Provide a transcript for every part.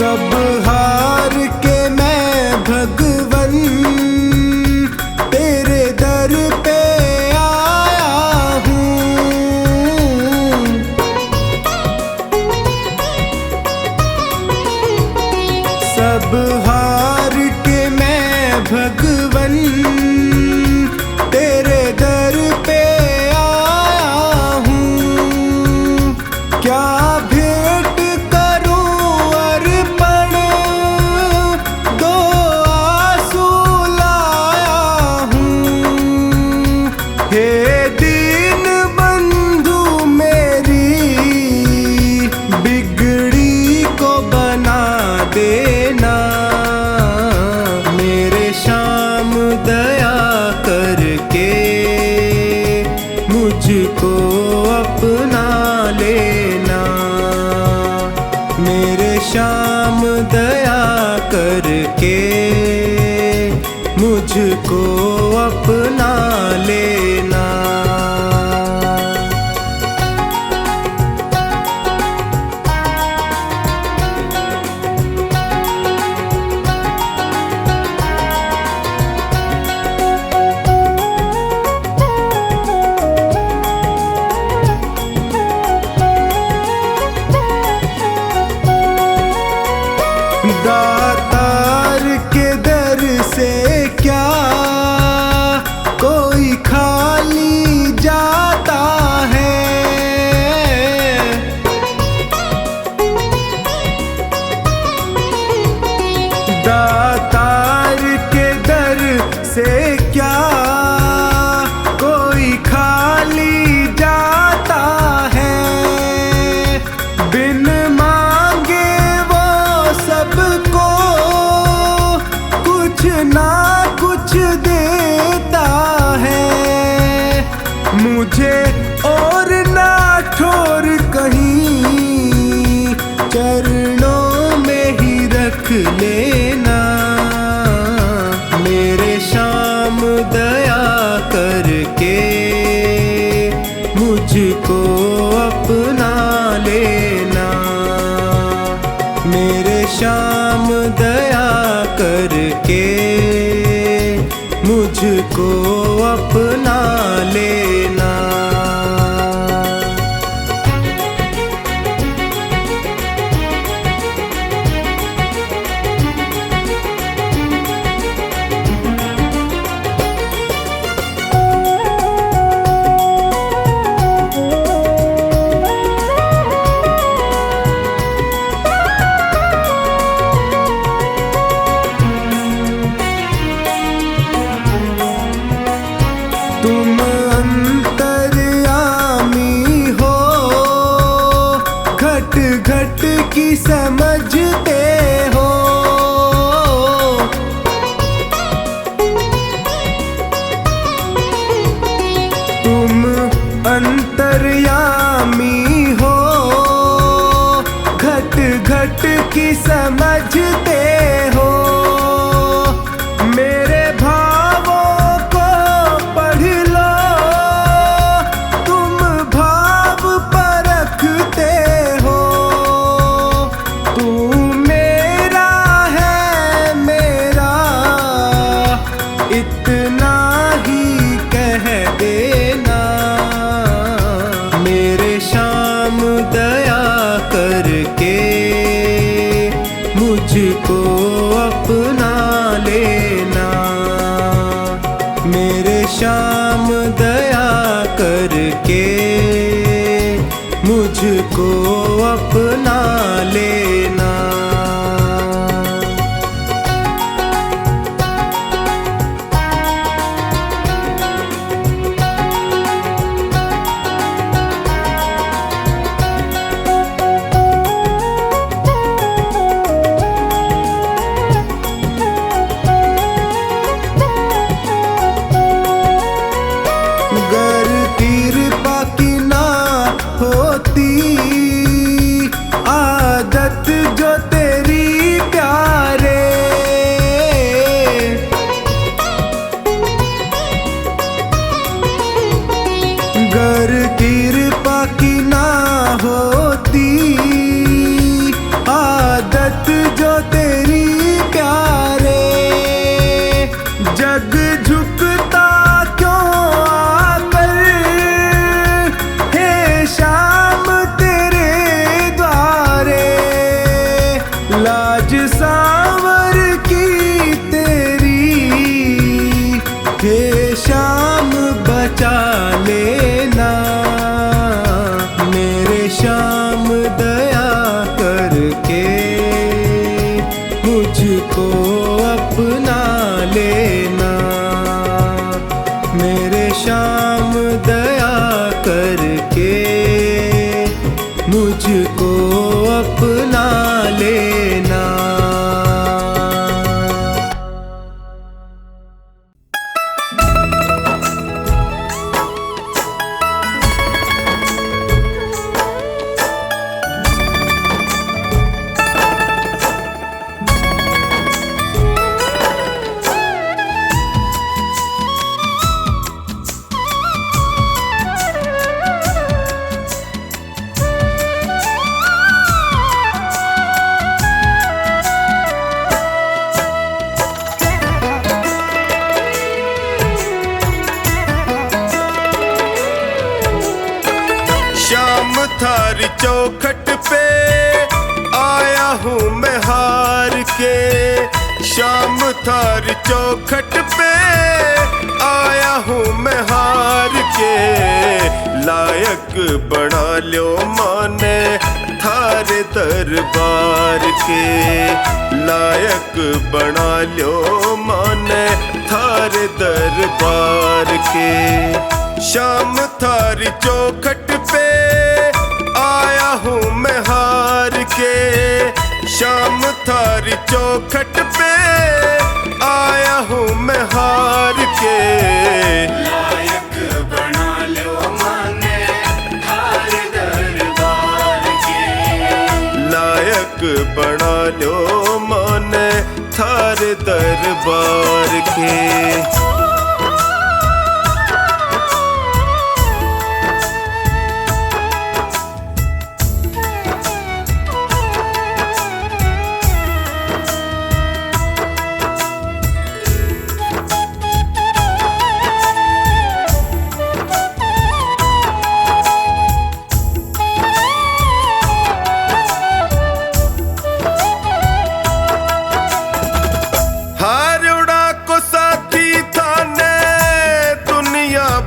सब हार के मैं भगवन तेरे दर पे आया हूँ। सब हार के मैं भगवन तेरे दर पे आया हूँ। क्या भेंट करूं अर्पण, दो आंसू लाया हूँ। हे दीन बंधु मेरी बिगड़ी को बना देना। मेरे श्याम दया करके मुझको अपना लेना। मेरे श्याम दया करके मुझको अपना लेना। दातार के दर से क्या कोई खाली जाता है। दातार के दर से क्या कोई खाली जाता है। बिन मांगे वो सबको कुछ ना कुछ देता है। मुझे और ना ठोर कहीं चरणों में ही रख लेना। मेरे श्याम दया करके मुझको अपना लेना। मेरे श्याम दया करके मुझको अपना लेना। तुम अंतर्यामी हो, घट घट की समझते हो। तुम अंतर्यामी हो, घट घट की समझते हो। मेरे भावों को पढ़ लो, तुम भाव परखते हो। तू मेरा है मेरा इतना ही कह देना। मेरे श्याम दया करके मुझको अपना लेना। मेरे श्याम दया करके मुझको अपना लेना। गर कृपा की ना होती लाज सांवर की तेरी, हे शाम बचा लेना मेरे शाम, दया करके मुझको अपना लेना मेरे शाम, दया करके मुझको अपना लेना। शाम थारी चौखट पे आया हूँ मैं हार के, शाम थारी चौखट पे आया हूँ मैं हार के, लायक बना लो माने थारे दरबार के, लायक बना लो माने थारे दरबार के। शाम थारी चौखट पे आया हूँ मैं हार के, शाम थारी चौखट पे आया हूँ मैं हार के, लायक बना लो माने थारे दरबार के, लायक बना लो माने थारे दरबार के।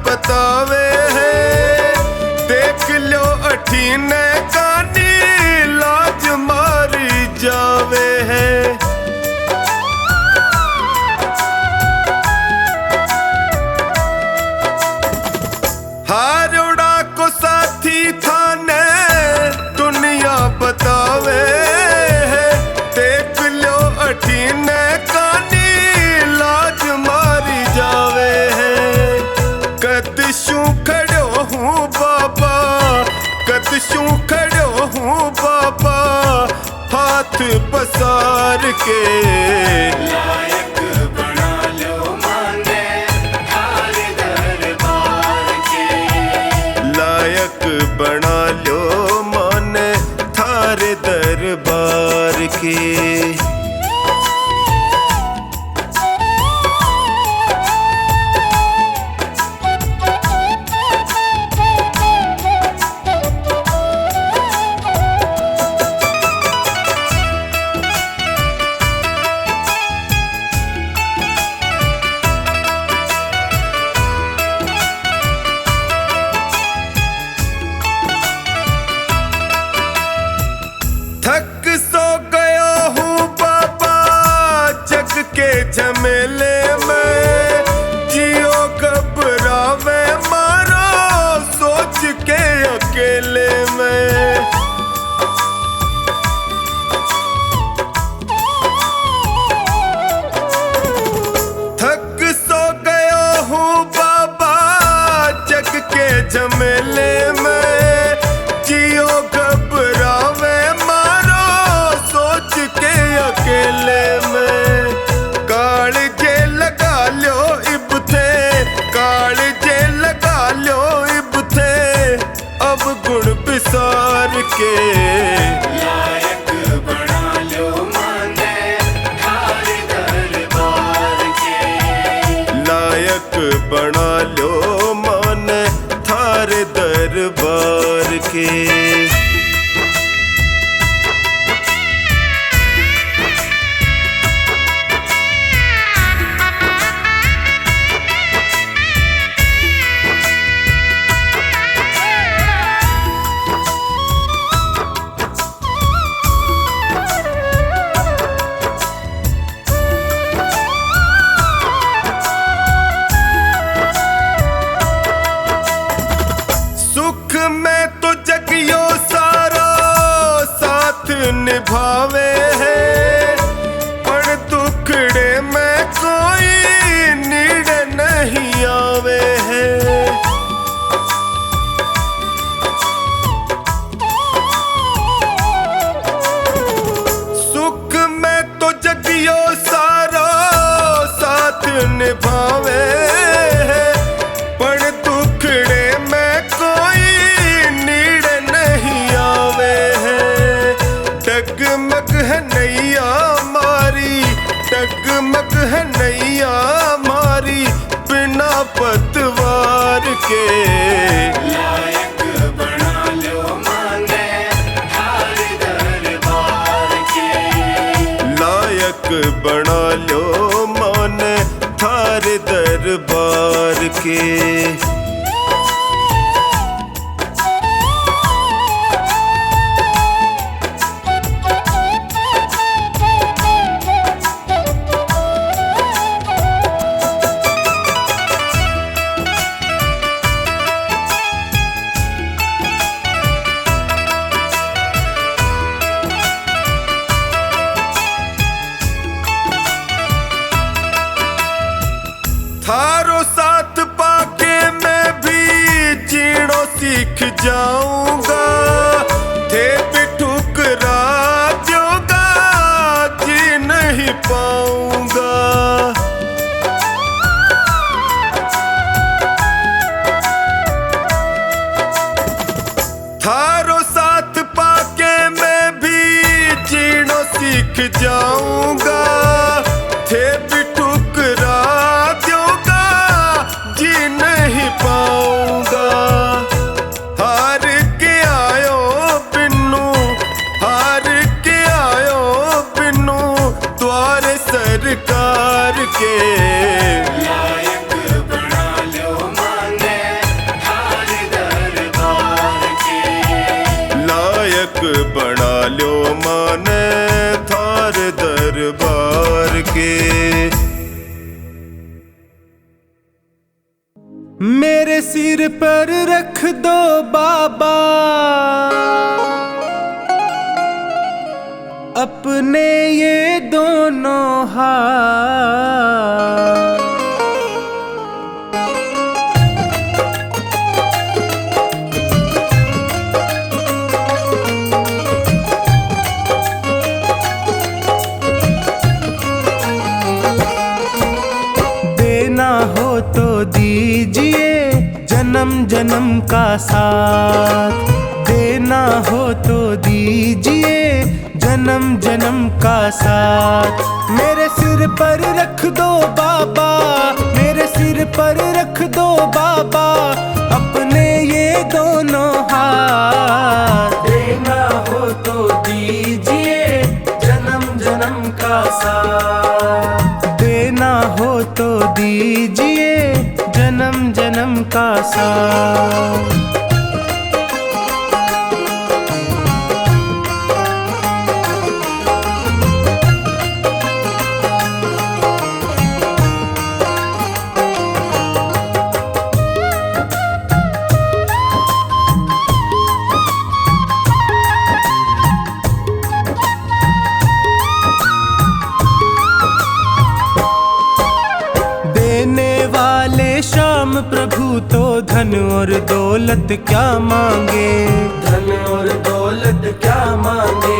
बतावे है देख लो अठीने कानी लाज मारी जावे है, हारोड़ा को साथी थाने दुनिया बतावे है, देख लो अठीने कानी लाज मारी जावे है। कदशू खड़ो हूँ बाबा, कदशू खड़ो हूँ बाबा, हाथ पसार के, लायक बना लो माने थारे दरबार के, लायक बना लो माने थारे दरबार के। थक सो गया हूँ बाबा जग के झमेले में, जियो घबरावे मारो सोच के अकेले में, थक सो गया हूँ बाबा जग के झमेले में, जियो घबरावे अकेले में, काल डगमग है नैया मारी बिना पतवार के। लायक बना लो माने थार दरबार के। लायक बना लो माने थार दरबार के। थारो साथ पाके मैं भी जीणो सीख जाऊंगा। थे भी ठुकरा जोगा जी नहीं पाऊंगा। थारो साथ पाके मैं भी जीणो सीख जाऊंगा। थे भी ठुकरा नहीं पाऊंगा। हार के आयो बिन्नू, हार के आयो बिन्नू द्वारे सरकार के। लायक बना लो माने थार दरबार के। लायक बना लो माने थार दरबार के। मेरे सिर पर रख दो बाबा अपने ये दोनों हाथ। देना हो तो दीजिए जन्म जन्म का साथ। देना हो तो दीजिए जन्म जन्म का साथ। मेरे सिर पर रख दो बाबा, मेरे सिर पर रख दो बाबा अपने ये दोनों हाथ। देना हो तो दीजिए जन्म जन्म का साथ। देना हो तो दीजिए जन्म जन्म का साथ। श्याम प्रभु तो धन और दौलत क्या मांगे। धन और दौलत क्या मांगे।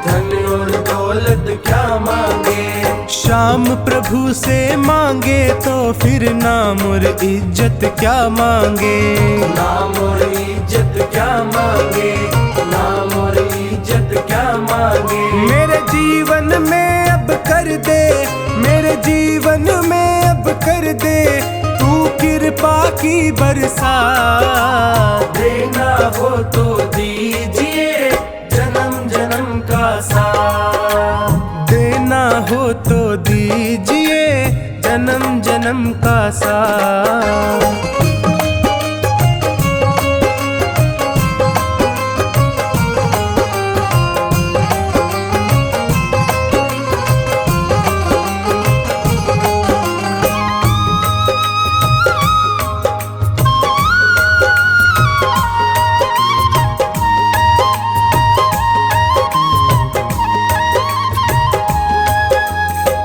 धन और दौलत क्या मांगे। श्याम प्रभु से मांगे तो फिर नाम और इज्जत क्या मांगे। नाम और इज्जत क्या मांगे। नाम और इज्जत क्या मांगे। मेरे जीवन में अब कर दे, मेरे जीवन में अब कर दे तू कृपा की बरसात। देना हो तो दीजिए जन्म जन्म का साथ। देना हो तो दीजिए जन्म जन्म का साथ।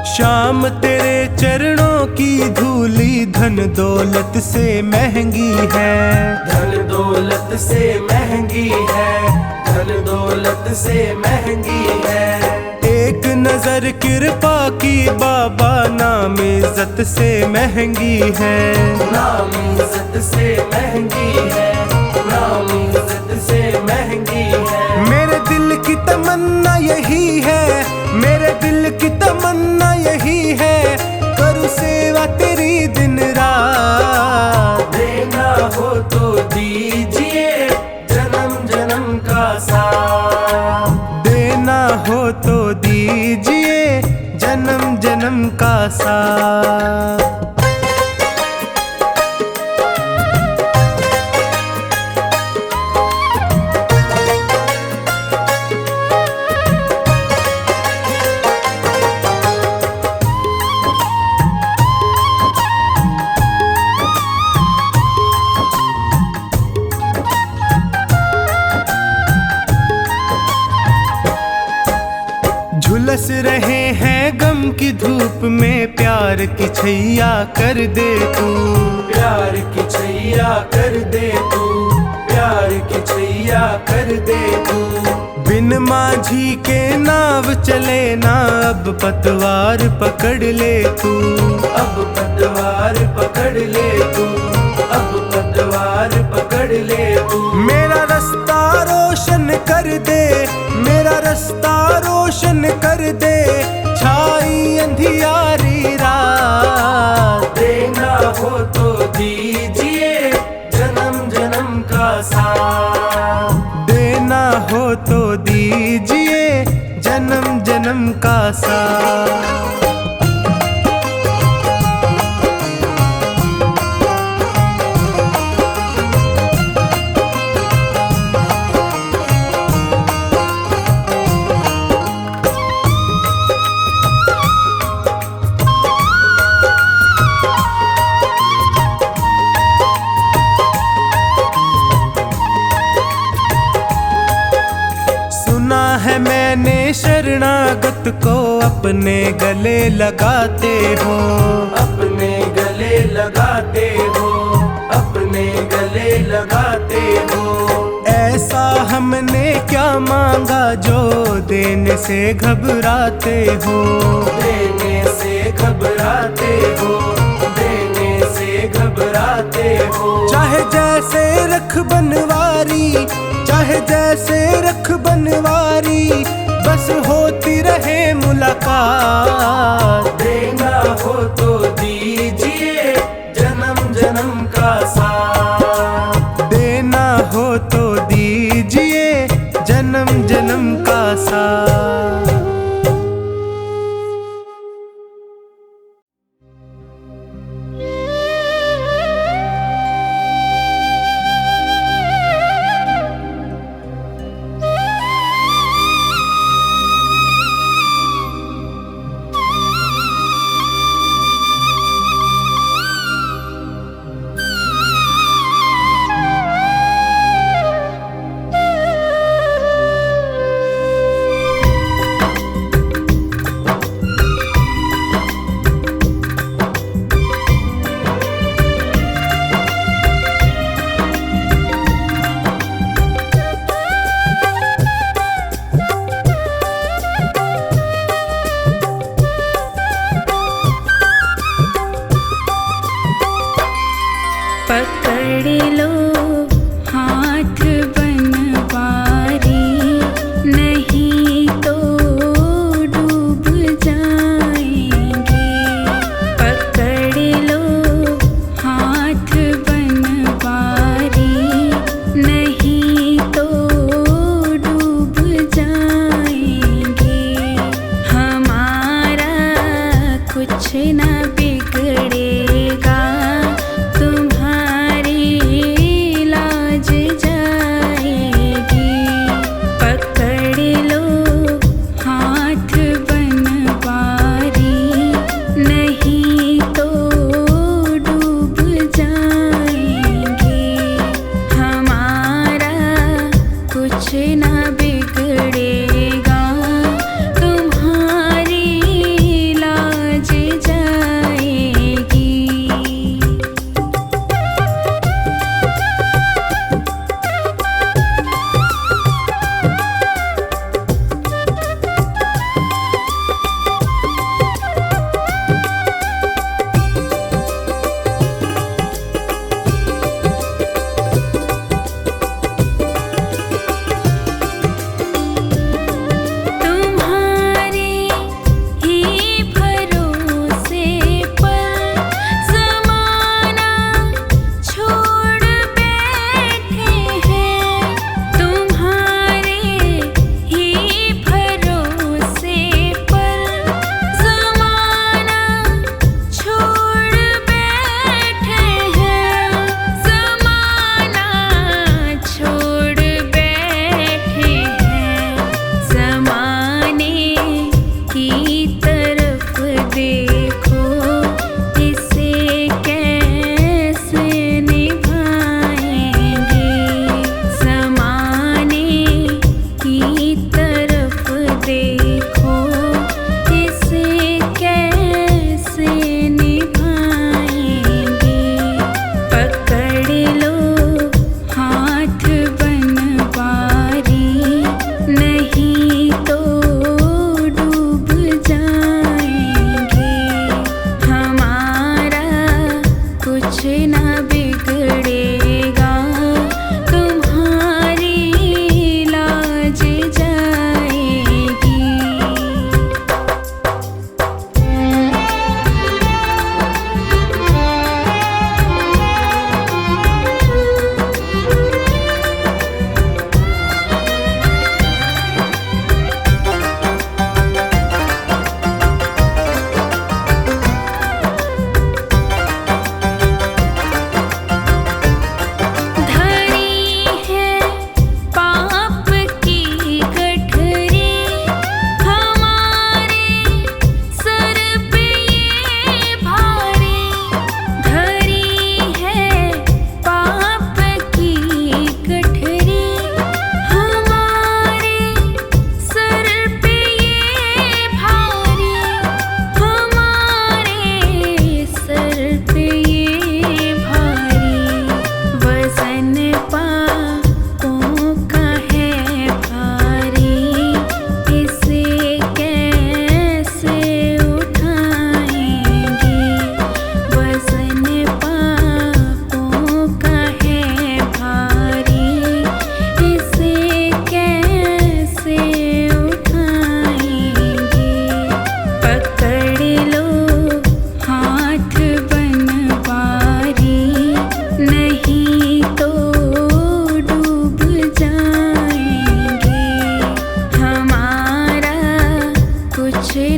श्याम तेरे चरणों की धूली धन दौलत से महंगी है। धन दौलत से महंगी है। धन दौलत से महंगी है। एक नजर कृपा की बाबा नाम इज्जत से महंगी है। नाम इज्जत से महंगी है। नाम इज्जत से महंगी है। मेरे दिल की तमन्ना यही है। मेरे दिल की तमन्ना यही है, करूँ सेवा तेरी दिन रात। देना हो तो दीजिए जन्म जन्म का साथ, देना हो तो दीजिए जन्म जन्म का साथ। झुलस रहे हैं गम की धूप में, प्यार की छैया कर दे तू, प्यार की छैया कर दे तू, प्यार की छैया कर दे तू। बिन माझी के नाव चले ना, अब पतवार पकड़ ले तू, अब पतवार पकड़ ले तू, अब पतवार पकड़ ले तू। मेरा रास्ता रोशन कर दे, मेरा रास्ता रोशन कर दे, छाई अंधियारी रात। देना हो तो दीजिए जन्म जन्म का साथ, देना हो तो दीजिए जन्म जन्म का साथ। है मैंने शरणागत को अपने गले लगाते हो, अपने गले लगाते हो, अपने गले लगाते हो। ऐसा हमने क्या मांगा जो देने से घबराते हो, देने से घबराते हो, देने से घबराते हो। चाहे जैसे रख बनवारी, चाहे जैसे रख बनवारी, बस होती रहे मुलाकात। देना हो तो दीजिए जन्म जन्म का साथ, देना हो तो दीजिए जन्म जन्म का साथ। पकड़ लो हाथ बनवारी, नहीं तो डूब जाएंगे। पकड़ लो हाथ बनवारी, नहीं तो डूब जाएंगे। हमारा कुछ ना बिगड़ेगा, तुम्हारी लाज जाए।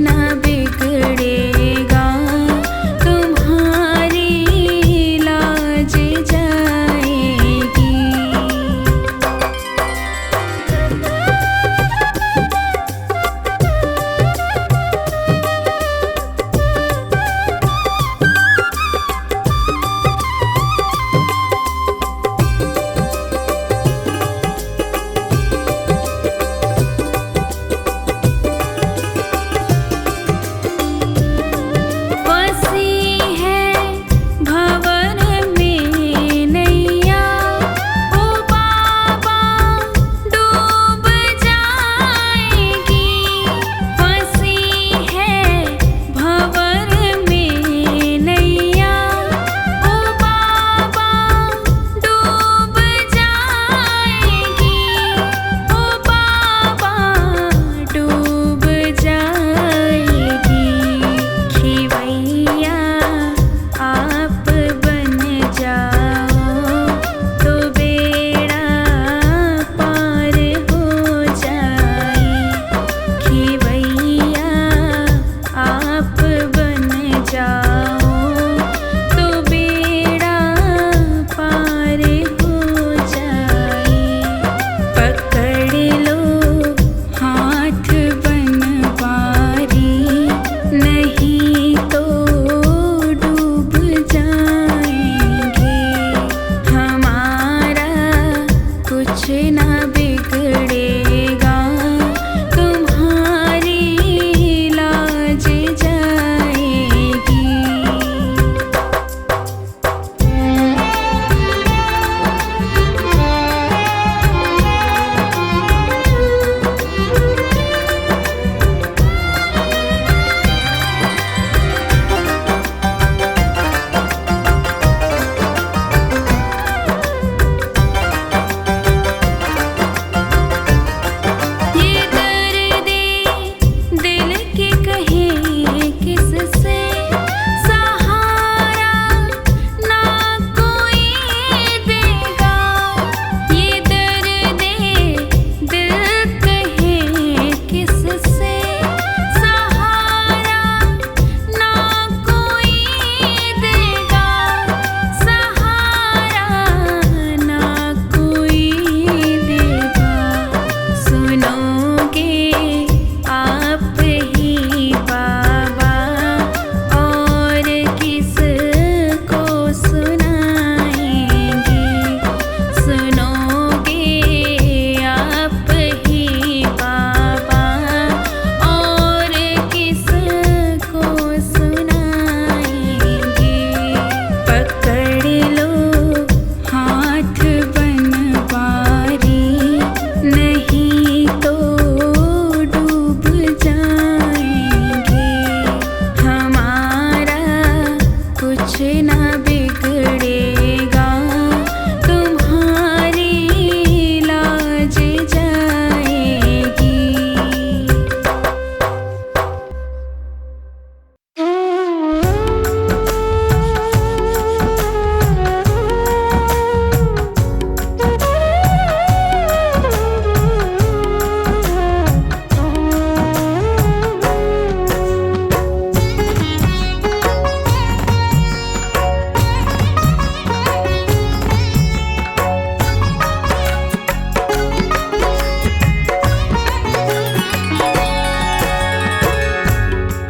ना बिगड़ेगा, तुम्हारी लाज जाएगी। फंसी है भंवर में नैया, ओ बाबा डूब जाएगी। फंसी है भंवर में नैया, ओ बाबा डूब जाएगी, ओ बाबा डूब जाएगी। खिवैया आप बन जाओ तो बेड़ा पार हो जाए। खिवैया आप बन जाओ तो बेड़ा पार हो जाए। पकड़ लो हाथ बनवारी, नहीं तो डूब जाएंगे। हमारा कुछ ना बिगड़ेगा, तुम्हारी लाज जाएगी। ये दर्दे दिल के कहे किससे, सहारा ना कोई देगा। ये दर्दे दिल कहे किससे, सहारा ना कोई देगा, सहारा ना कोई देगा। सुनोगे आप ही बाबा, और किसको सुनाएंगे। सुनोगे आप ही बाबा, और किसको सुनाएंगे। पकड़ लो हाथ बनवारी, नहीं तो डूब जाएंगे। हमारा कुछ ना बिगड़ेगा, तुम्हारी लाज जाएगी।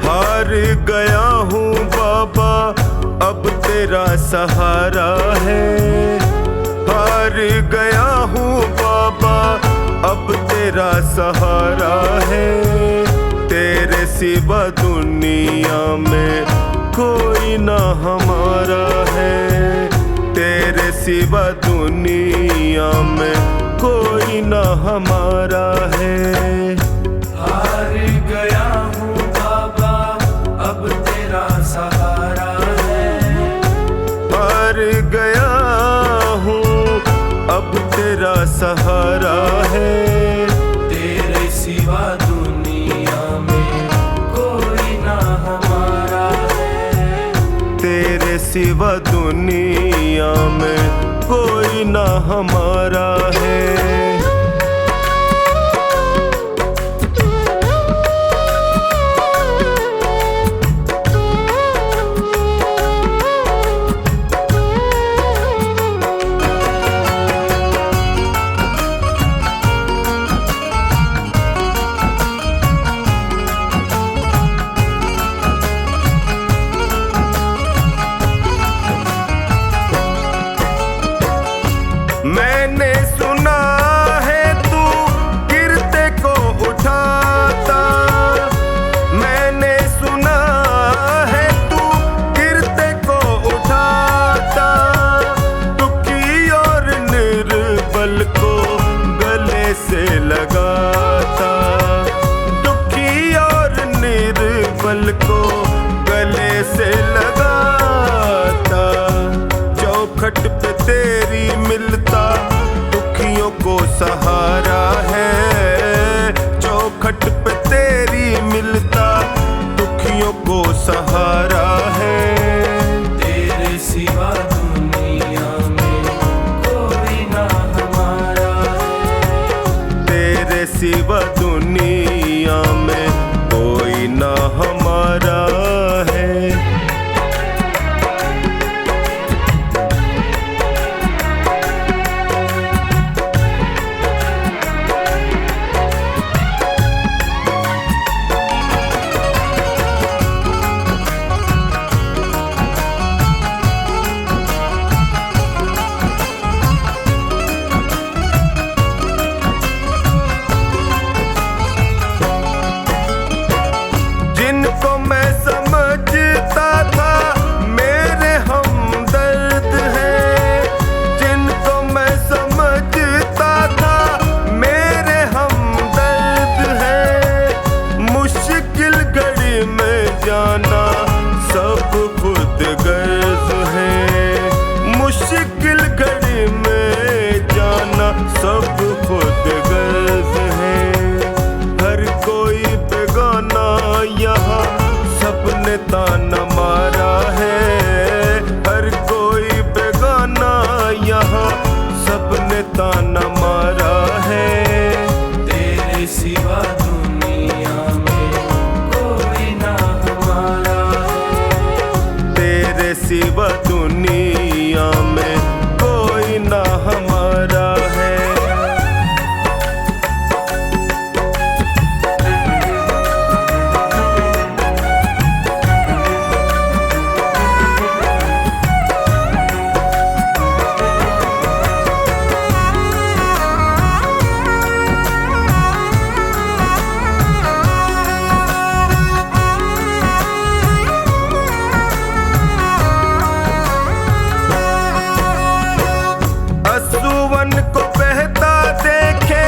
हार गया हूँ बाबा अब तेरा सहारा है। हार गया हूँ बाबा अब तेरा सहारा है। तेरे सिवा दुनिया में कोई ना हमारा है। तेरे सिवा दुनिया में कोई ना हमारा है। हार गया हूँ बाबा अब तेरा सहारा है। हार गया हूँ अब तेरा सहारा है। तेरे सिवा दुनिया में कोई ना हमारा है। तेरे सिवा दुनिया में कोई ना हमारा है। पल को गले से लगाता, चौखट पे तेरी मिलता दुखियों को सहारा है, चौखट पे तेरी मिलता दुखियों को सहारा है। तेरे सिवा दुनिया में कोई ना हमारा, तेरे सिवा दुनिया में कोई ना हमारा है। जिनको मैं समझता था मेरे हमदर्द हैं, जिनको मैं समझता था मेरे हमदर्द हैं, मुश्किल घड़ी में जाना सब खुद गर्ज है, मुश्किल घड़ी में जाना सब खुद गर्ज है। हर कोई बेगाना यहाँ सबने ताना मारा है, हर कोई बेगाना यहाँ सबने ताना मारा है। तेरे सिवा दुनिया में कोई ना हमारा, तेरे सिवा दुनिया में कोई ना हमारा है। असुवन को बहता देखे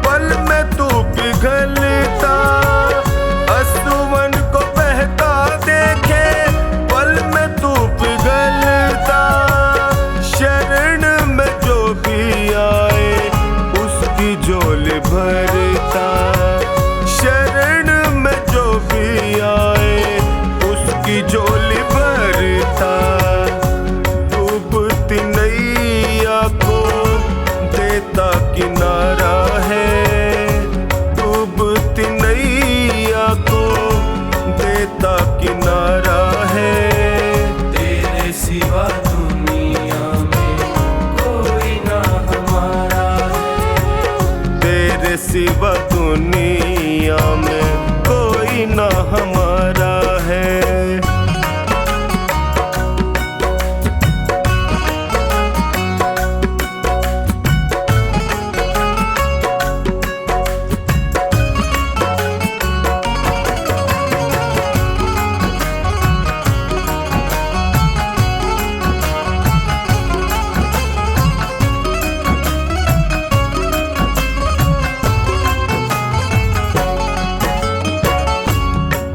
पल में तू पिघलता, असुवन को बहता देखे पल में तू पिघलता, शरण में जो भी आए उसकी झोली भरता, शरण में जो भी आए उसकी झोली भरता। डूबती नैया को देता किनारा है, डूबती नैया को देता किनारा है। तेरे सिवा दुनिया में कोई ना हमारा, तेरे सिवा दुनिया में कोई ना हमारा है।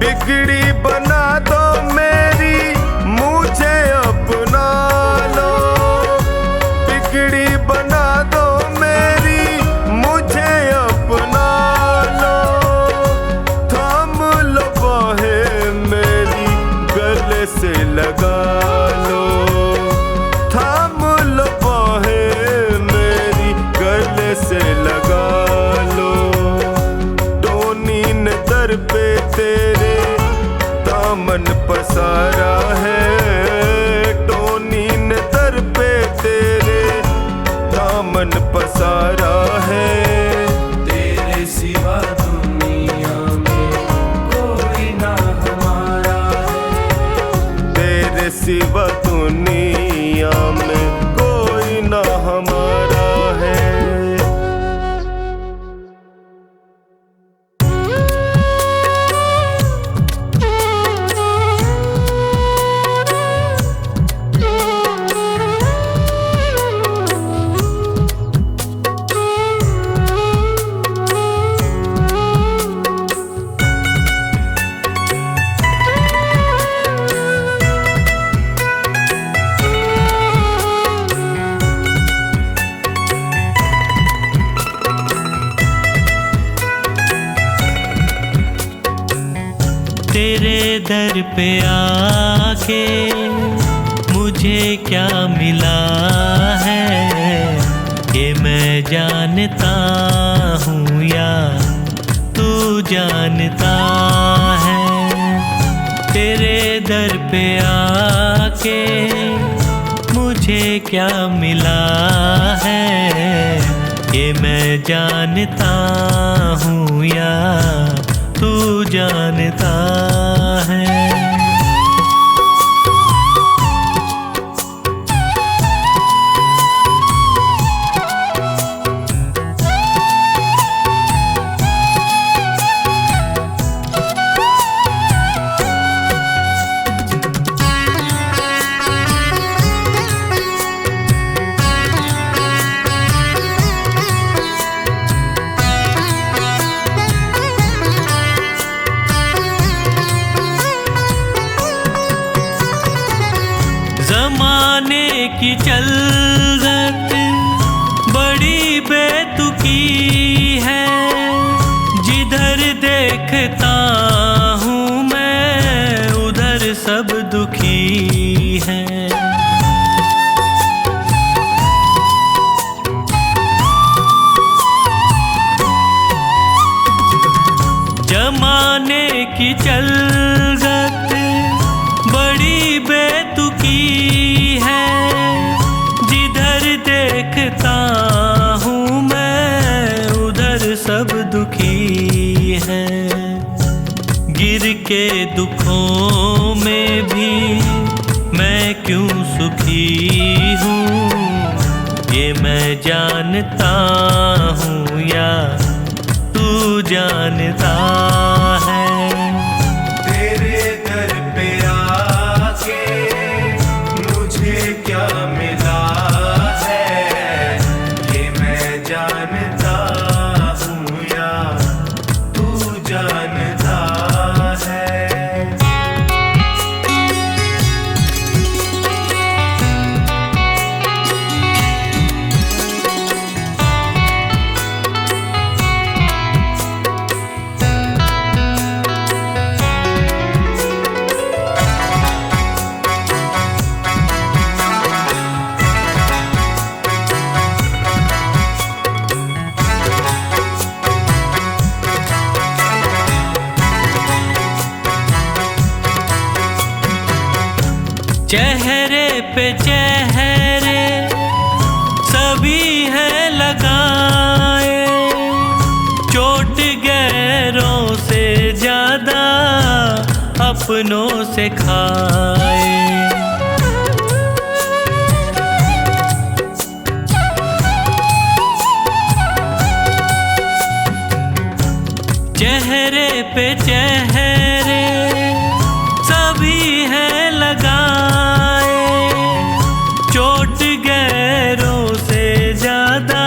बिगड़ी बना दो मेरी मुझे अपना लो, बिगड़ी बना दो मेरी मुझे अपना लो, थाम लो बाहें मेरी गले से लगा लो, थाम लो बाहें मेरी गले से लगा लो। टोनी ने दर पे तेरे दामन पसारा है, टोनी ने दर पे तेरे दामन पसारा है। तेरे सिवा दुनिया में कोई ना हमारा, तेरे सिवा दुनिया में कोई ना हमारा है। दर पे आके मुझे क्या मिला है ये मैं जानता हूँ या तू जानता है। तेरे दर पे आके मुझे क्या मिला है ये मैं जानता हूँ या तू जानता है। ज़माने की चलत बड़ी बेतुकी है, जिधर देखता हूँ मैं उधर सब दुखी है। ज़माने की चलत बड़ी बेतुकी है, जिधर देखता हूँ मैं उधर सब दुखी है। गिर के दुखों में भी मैं क्यों सुखी हूँ ये मैं जानता हूँ या तू जानता है। तेरे दर पे आके मुझे क्या मिला है ये मैं जानता हूँ या तू जानता है। चेहरे पे चेहरे सभी है लगाए, चोट गैरों से ज्यादा अपनों से खाए। चेहरे पे चेहरे सभी है लगाए, चोट गैरों से ज्यादा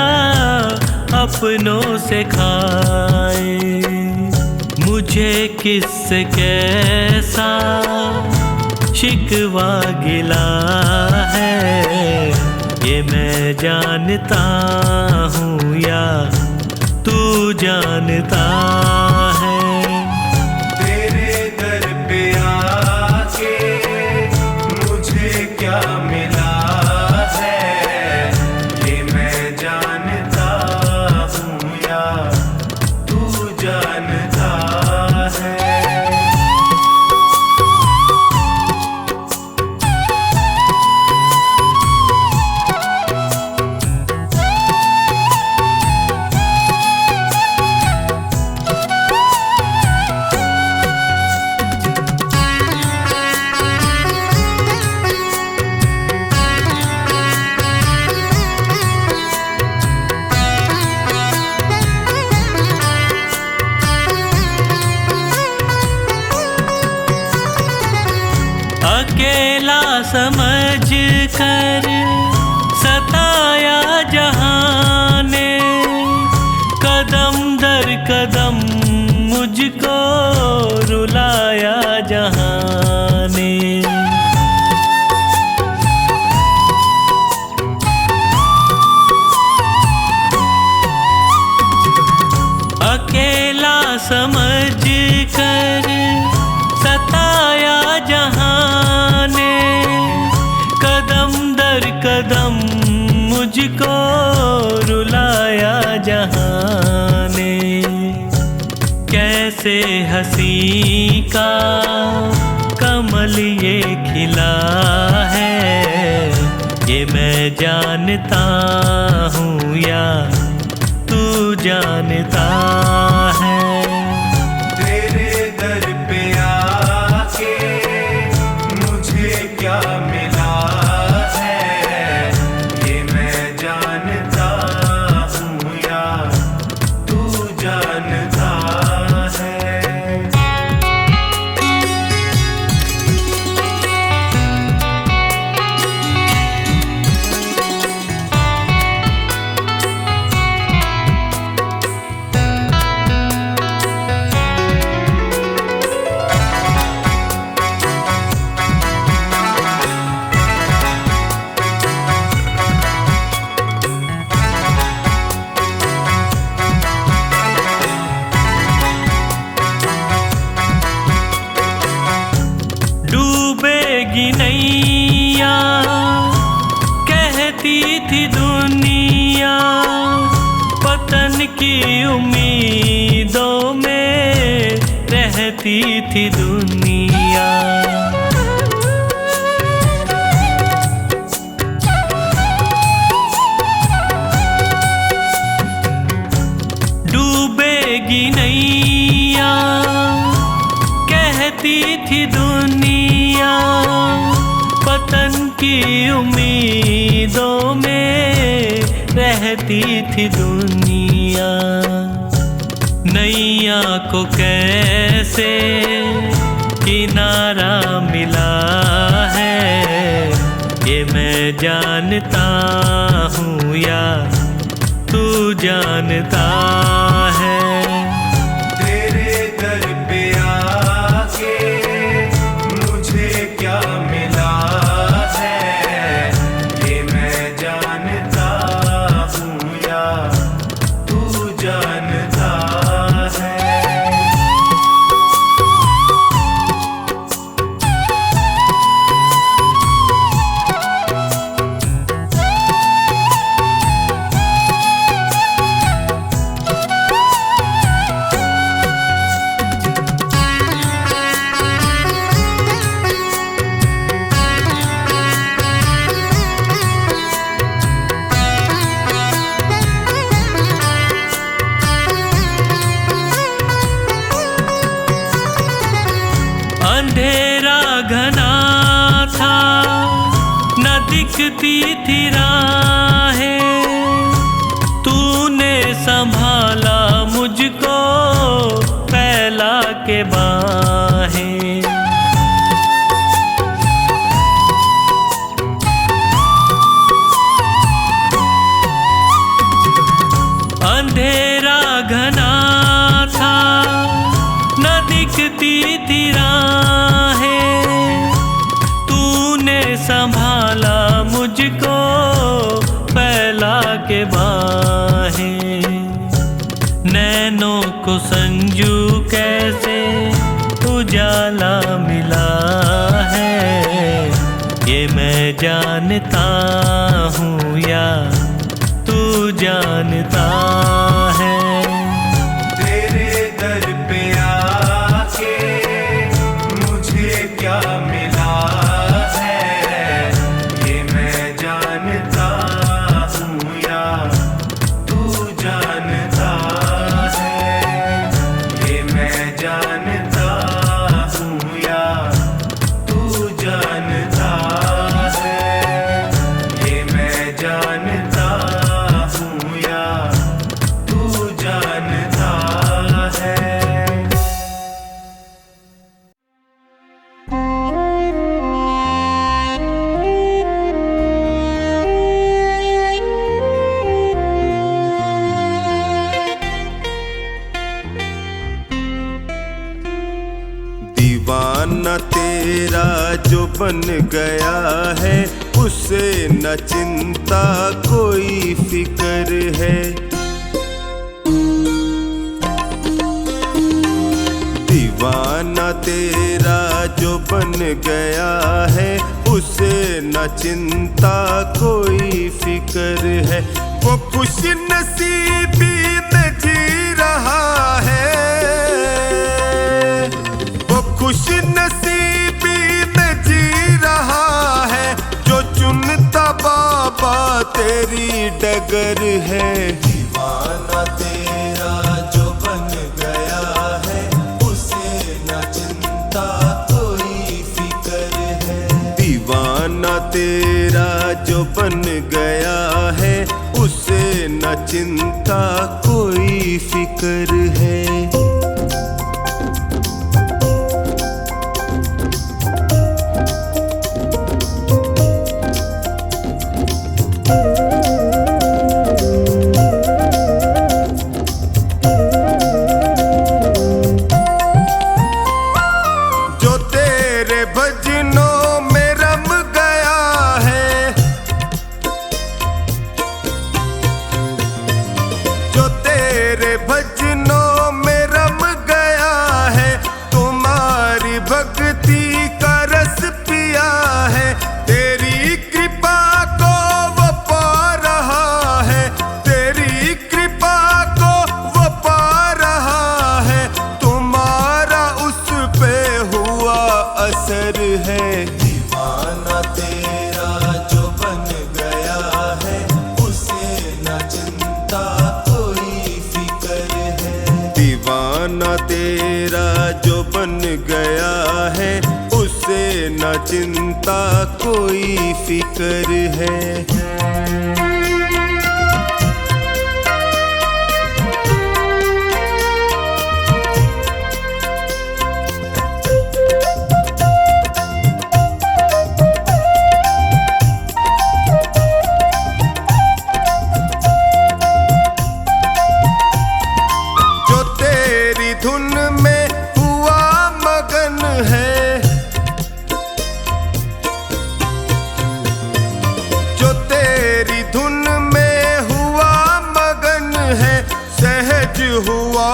अपनों से खाए। मुझे किससे कैसा शिकवा गिला है ये मैं जानता हूँ या तू जानता है। तेरे दर पे आके मुझे क्या मिला है ये मैं जानता हूँ या तू जानता है। अकेला समझ कर सताया जहाँ ने, कदम दर कदम मुझको रुलाया जहाँ ने। अकेला समझ कर सता मुझको रुलाया जहाँ ने। कैसे हंसी का कमल ये खिला है, ये मैं जानता हूँ या तू जानता है। तेरे दर पे आके मुझे क्या मिला है, ये मैं जानता हूँ या तू जानता है। डूबेगी नैया कहती थी दुनिया, पतन की उम्मीदों में रहती थी दुनिया। डूबेगी नैया कहती थी दुनिया, पतन की उम्मीदों में रहती थी दुनिया। नैया को कैसे किनारा मिला है, ये मैं जानता हूँ या तू जानता है। तेरे दर पे आके मुझे क्या मिला है, ये मैं जानता हूँ या तू जानता है। अंधेरा घना था न दिखती थी राहें, तूने संभाला मुझको फैला के बाहें। अंधेरा घना था न दिखती थी राहें, तूने संभाला मुझको फैला के बाहें। नैनों को संजू कैसे उजाला मिला है, ये मैं जानता हूँ या तू जानता है। तेरे दर पे आके मुझे क्या मिला है, ये मैं जानता हूँ या तू जानता है। ये मैं जानता हूँ या तू जानता है, ये मैं जानता हूँ या तू जानता है। दीवाना तेरा जो बन गया है, उसे न चिंता कोई फिक्र है। दीवाना तेरा जो बन गया है, उसे न चिंता कोई फिक्र है। वो खुश नसीबी में जी रहा है, वो खुश नसीबी में जी रहा है, जो चुनता बाबा तेरी डगर है। दीवाना तेरा जो बन गया है, उसे न चिंता कोई फिक्र है। दीवाना तेरा जो बन गया है, उसे न चिंता कोई फिक्र है। है दीवाना तेरा जो बन गया है, उसे न चिंता कोई फिक्र है। दीवाना तेरा जो बन गया है, उसे न चिंता कोई फिक्र है। धुन में हुआ मगन है, जो तेरी धुन में हुआ मगन है, सहज हुआ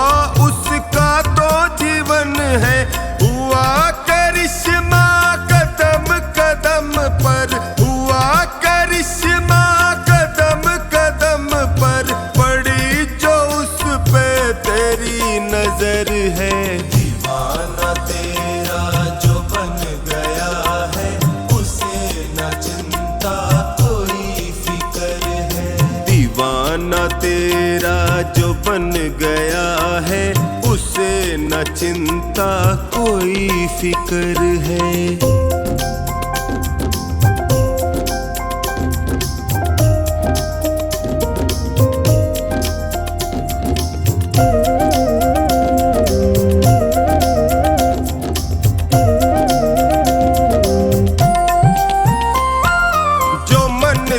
उसका तो जीवन है। हुआ करिश्मा कदम कदम पर, हुआ करिश्मा कदम कदम पर, पड़ी जो उस पे तेरी नजर है। दीवाना तेरा जो बन गया है, उसे न चिंता कोई फिक्र है। दीवाना तेरा जो बन गया है, उसे न चिंता कोई फिक्र है।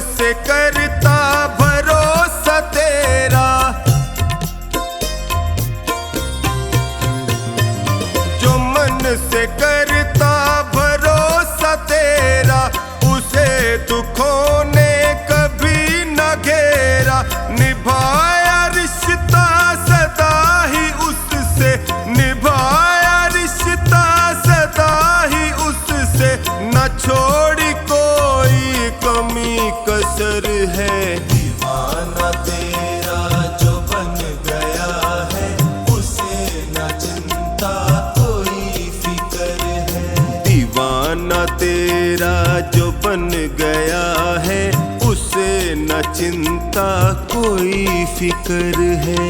से करता भरोसा तेरा, जो मन से करता भरोसा तेरा, उसे दुखों ने कभी न घेरा। निभाया रिश्ता सदा ही उससे, निभाया रिश्ता सदा ही उससे, न छोड़ी कोई कमी कसर है। दीवाना तेरा जो बन गया है, उसे न चिंता कोई फिक्र है। दीवाना तेरा जो बन गया है, उसे न चिंता कोई फिक्र है।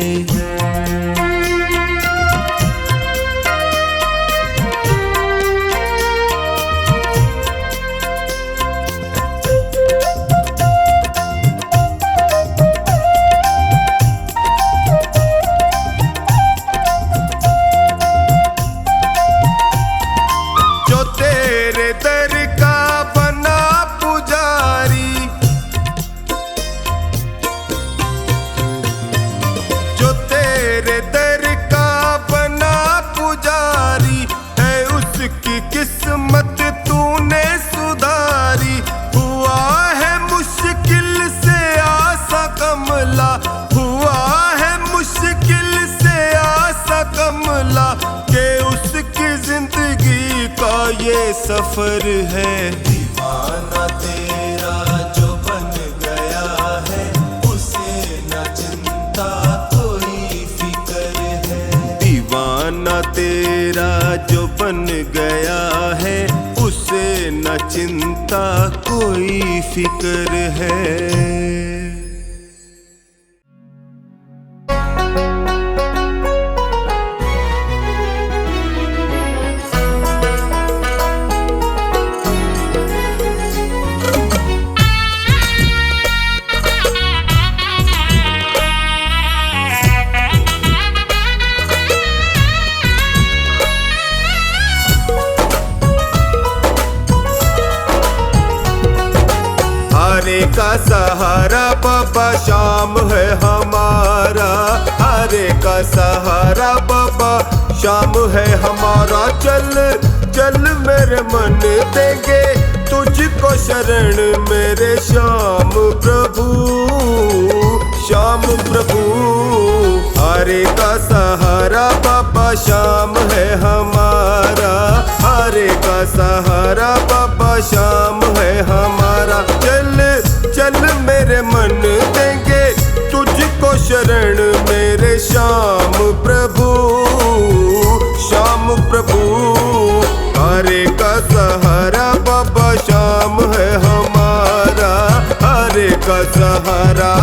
किस्मत तूने सुधारी, हुआ है मुश्किल से आसा कमला, हुआ है मुश्किल से आसा कमला, के उसके ये सफर है। दीवाना तेरा जो बन गया है, उसे न चिंता कोई फिक्र है। दीवाना तेरा जो बन गया है, उसे न चिंता कोई फिक्र है। हरे का सहारा बाबा शाम है हमारा, हरे का सहारा बाबा शाम है हमारा। चल चल मेरे मन देंगे तुझको शरण मेरे श्याम प्रभु, श्याम प्रभु। हरे का सहारा बाबा शाम है हमारा, हरे का सहारा बाबा शाम है हमारा। चल चल मेरे मन देंगे तुझको शरण मेरे श्याम प्रभु, श्याम प्रभु। हरे का सहारा बाबा शाम है हमारा, हरे का सहारा।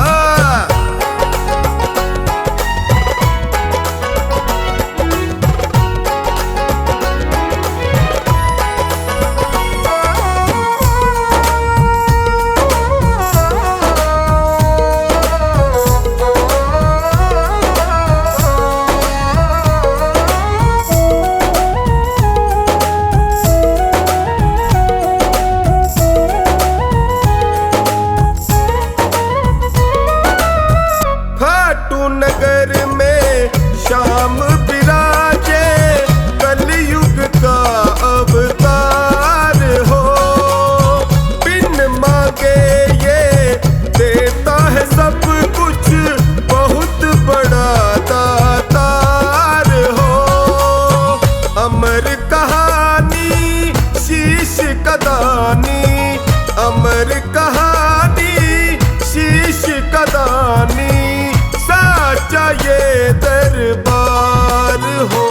नगर में श्याम विराजे, कलयुग का अवतार हो। बिन मांगे ये देता है सब कुछ, बहुत बड़ा दातार हो। अमर कहानी शीश कदानी, अमर कहानी शीश कदानी। साचा ये दरबार हो,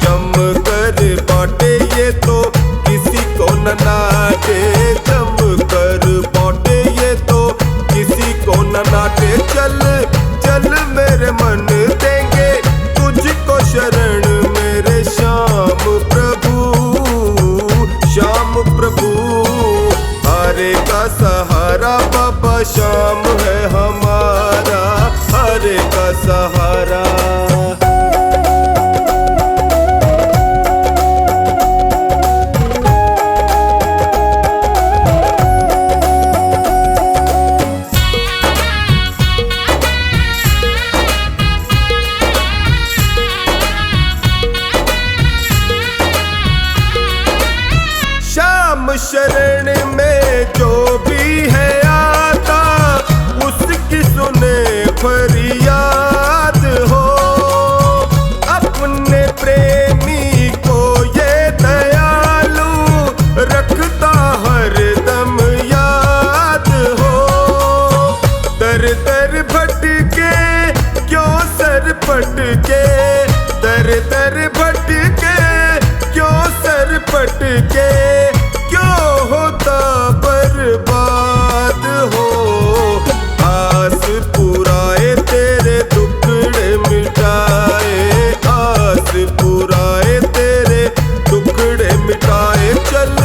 जम कर बाटे ये तो किसी को न नाटे, जम कर बाटे ये तो किसी को न नाटे। चल चल मेरे मन देंगे तुझको शरण मेरे श्याम प्रभु, श्याम प्रभु। हरे का सहारा बाबा शाम है हमारा, हरे का सहारा। श्याम शरण में जो भी है आता, उसकी सुने फरियाद हो। अपने प्रेमी को ये दयालु रखता हर दम याद हो। दर दर भटके क्यों सर पटके, दर दर भटके क्यों सर पटके। क्यों होता बर्बाद हो, आस पुराए तेरे टुकड़े मिटाए, आस पुराए तेरे टुकड़े मिटाए। चल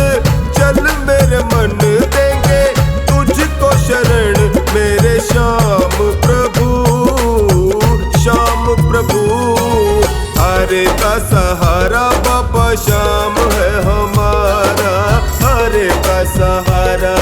चल मेरे मन देंगे तुझको शरण मेरे श्याम प्रभु, श्याम प्रभु। हरे का सहारा बाबा शाम है हमारा, हरे का सहारा।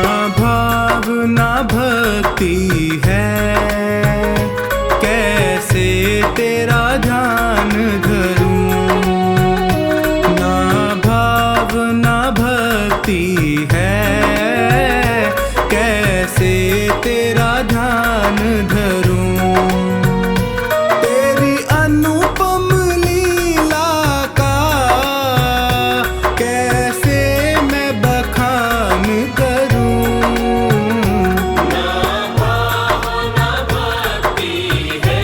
भाव ना भक्ति है, कैसे तेरा ध्यान धरूं। ना भाव ना भक्ति है, कैसे तेरा ध्यान धरूं। तेरी अनुपम लीला का कैसे मैं बखान करूं। ना भाव ना भक्ति है,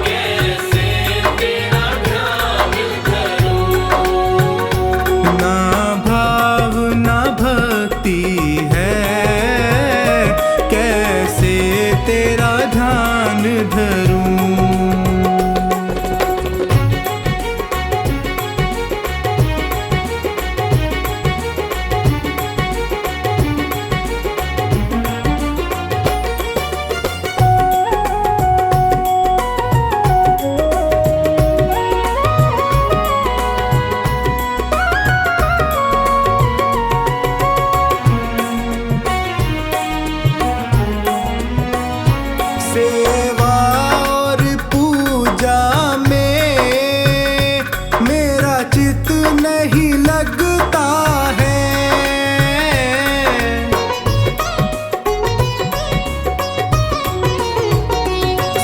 कैसे तेरा ध्यान धरूं। ना भाव ना भक्ति है, कैसे तेरा ध्यान धरूं। सेवा और पूजा में मेरा चित्त नहीं लगता है।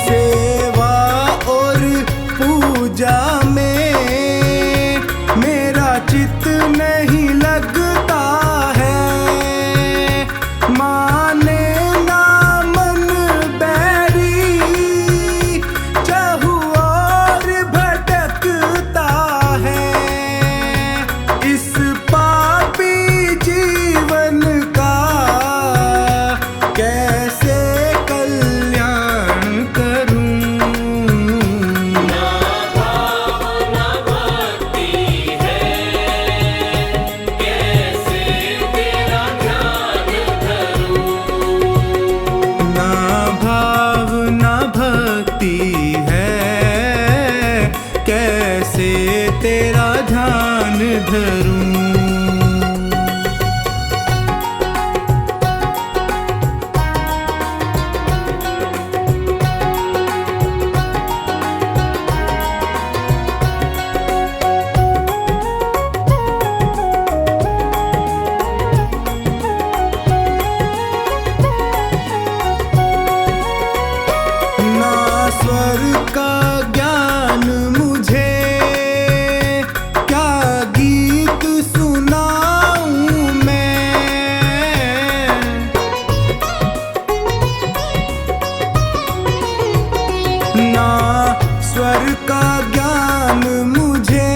सेवा और पूजा में मेरा चित्त नहीं लगता है। माने ना मन बैरी चहु और भटकता है। इस पापी जीवन का कैसे कल्याण करूं। ना भाव ना भक्ति है, कैसे तेरा ध्यान धरूं। ना भाव ना भक्ति है, कैसे तेरा ध्यान धरूं। ना स्वर का ज्ञान मुझे, क्या गीत सुनाऊं मैं। ना स्वर का ज्ञान मुझे,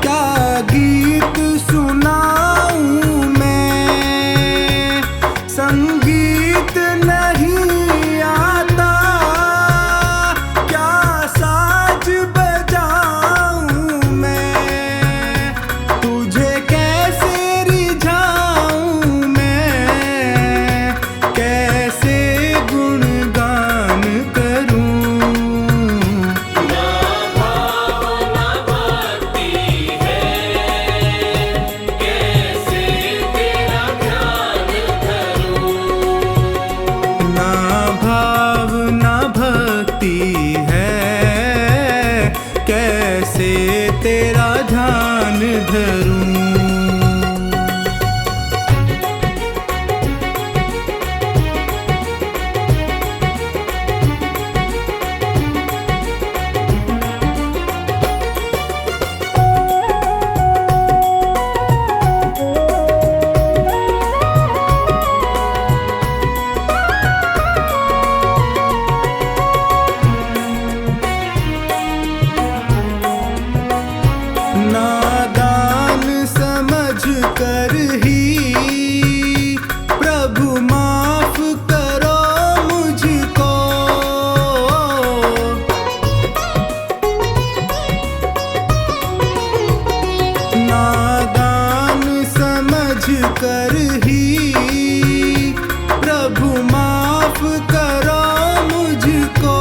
क्या गीत सुनाऊं मैं। संगीत नहीं आता, क्या साज बजाऊं मैं। तुझे कैसे रिझाऊं मैं, कैसे गुणगान करूं। ना भाव ना भक्ति है, कैसे तेरा ध्यान धरूं। ना भाव ना भक्ति है, कैसे तेरा ध्यान धरूं। नादान समझ कर ही प्रभु माफ करो मुझको। नादान समझ कर ही प्रभु माफ करो मुझको।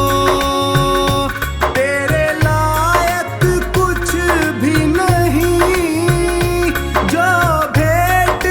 तेरे लायक कुछ भी नहीं जो भेंट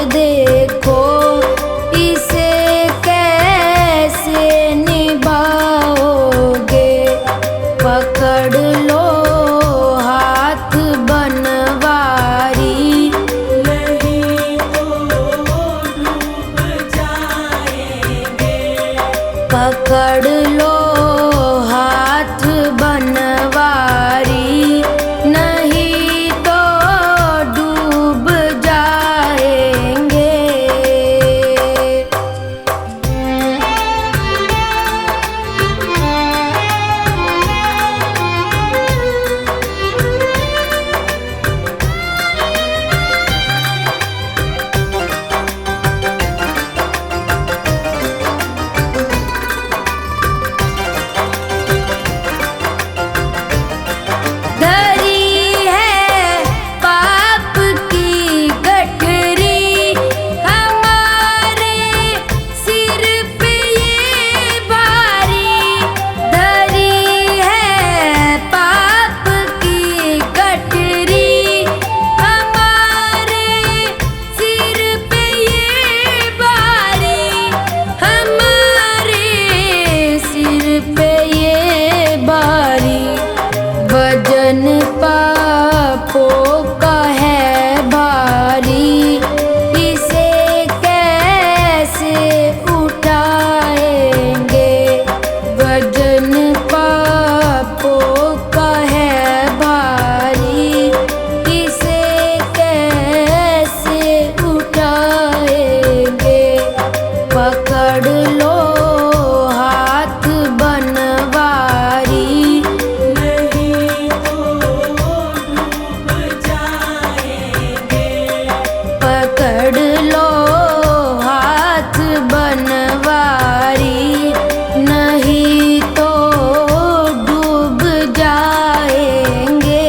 देखो इसे कैसे निभाओगे। पकड़ लो हाथ बनवारी, नहीं तो डूब जाएंगे। पकड़ लो हाथ बनवारी, नहीं तो डूब जाएंगे। धरी है पाप की गठरी हमारे सिर पे ये भारी। धरी है पाप की गठरी हमारे सिर पे ये भारी। हमारे सिर पे ये भारी। वजन पापों का है भारी, इसे कैसे उठाएंगे। वजन पापों का है भारी, इसे कैसे उठाएंगे। पकड़ लो हाथ बनवारी, नहीं तो डूब जाएंगे। पकड़ लो हाथ बनवारी, नहीं तो डूब जाएंगे।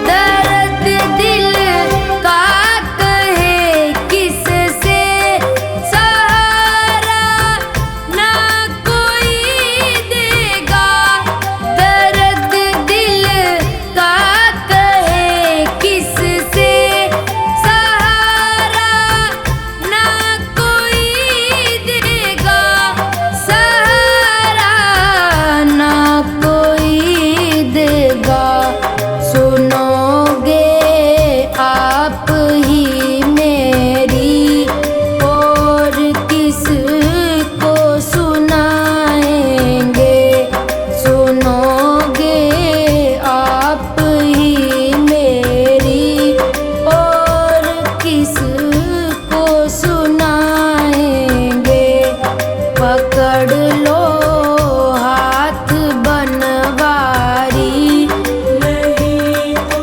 दर्द दिल का कहे किससे सहारा ना कोई देगा। दर्द दिल का कहे किससे सहारा ना कोई देगा। सहारा ना कोई देगा। सुनोगे आप ही मेरी और किस को सुनाएंगे। सुनोगे आप ही मेरी और किस को सुनाएंगे। पकड़ लो हाथ बनवारी, नहीं तो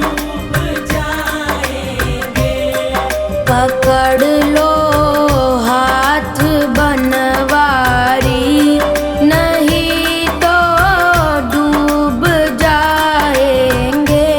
डूब जाएंगे। पकड़ लो हाथ बनवारी, नहीं तो डूब जाएंगे।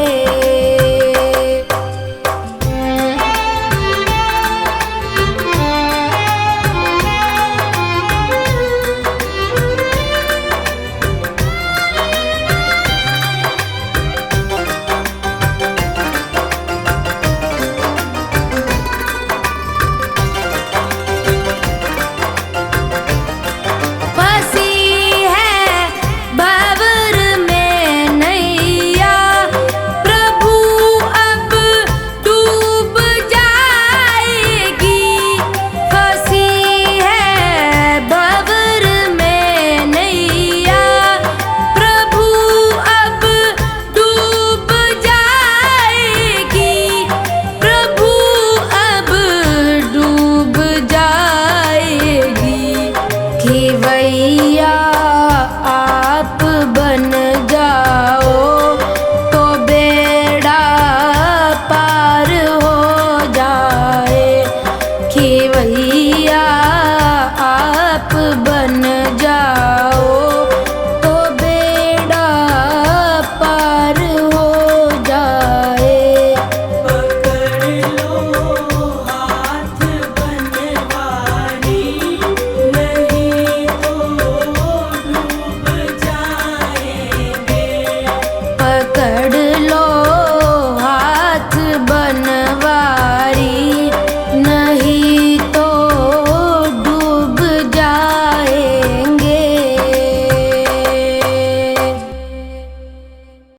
भैया